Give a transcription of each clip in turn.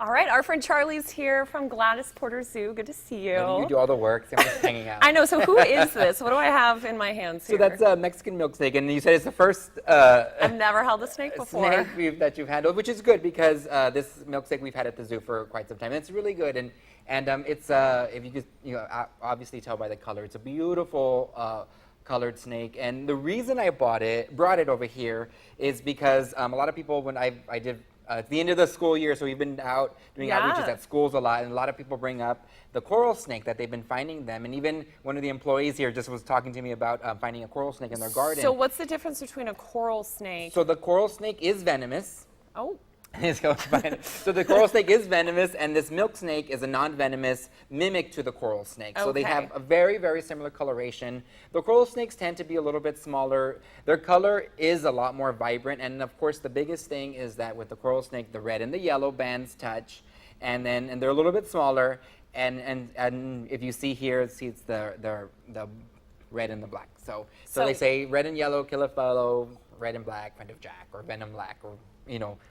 All right, our friend Charlie's here from Gladys Porter Zoo. Good to see you. And you do all the work, so I'm just hanging out. I know, so who is this? What do I have in my hands here? So that's a Mexican milk snake, and you said it's the first I've never held a snake before. that you've handled, which is good because this milk snake we've had at the zoo for quite some time. And it's really good, and it's if you could obviously tell by the color, it's a beautiful colored snake. And the reason I brought it over here is because a lot of people when I did. It's the end of the school year, so we've been out doing outreaches at schools a lot, and a lot of people bring up the coral snake that they've been finding them. And even one of the employees here just was talking to me about finding a coral snake in their garden. So what's the difference between a coral snake? So the coral snake is venomous. Oh. So the coral snake is venomous, and this milk snake is a non-venomous mimic to the coral snake. So they have a very, very similar coloration. The coral snakes tend to be a little bit smaller. Their color is a lot more vibrant, and of course the biggest thing is that with the coral snake, the red and the yellow bands touch, and they're a little bit smaller. And if you see here, it's the red and the black. So they say red and yellow kill a fellow, red and black friend of Jack, or venom black, or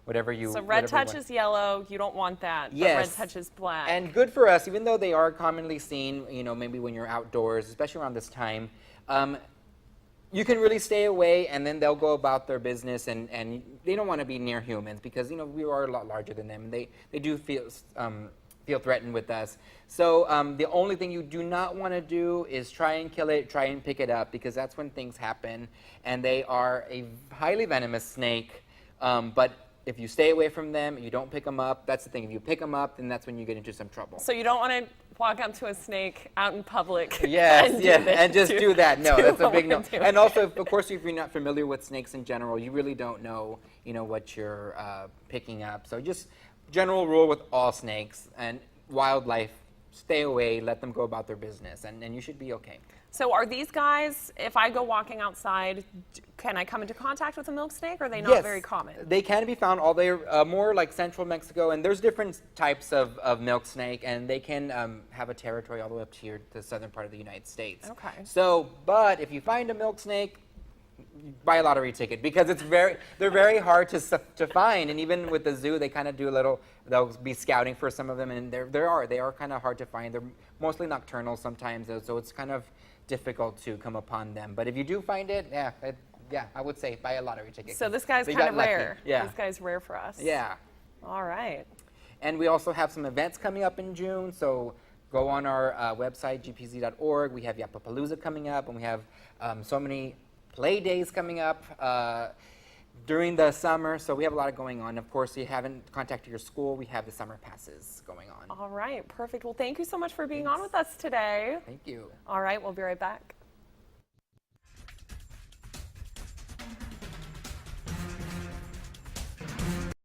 whatever you. So red touches yellow, you don't want that. Yes. But red touches black. And good for us, even though they are commonly seen, maybe when you're outdoors, especially around this time, you can really stay away, and then they'll go about their business, and they don't want to be near humans because we are a lot larger than them, and they do feel threatened with us. So the only thing you do not want to do is try and kill it, try and pick it up, because that's when things happen. And they are a highly venomous snake. But if you stay away from them, you don't pick them up, that's the thing. If you pick them up, then that's when you get into some trouble. So you don't want to walk up to a snake out in public. Yes, and just do that. No, that's a big no. And also, of course, if you're not familiar with snakes in general, you really don't know, what you're picking up. So just general rule with all snakes and wildlife: stay away, let them go about their business, and you should be okay. So are these guys, if I go walking outside, can I come into contact with a milk snake, or are they not very common? They can be found all day, more like central Mexico, and there's different types of milk snake, and they can have a territory all the way up to the southern part of the United States. Okay. So, but if you find a milk snake, buy a lottery ticket, because they're very hard to find, and even with the zoo, they kind of do they'll be scouting for some of them, and they are kind of hard to find. They're mostly nocturnal sometimes, so it's kind of difficult to come upon them. But if you do find it, I would say buy a lottery ticket. So this guy's kind of rare. Yeah. This guy's rare for us. Yeah. All right. And we also have some events coming up in June, so go on our website, gpz.org. We have Yapapalooza coming up, and we have so many play days coming up during the summer, so we have a lot going on. Of course, if you haven't contacted your school, we have the summer passes going on. All right, perfect. Well, thank you so much for being on with us today. Thank you. All right, we'll be right back.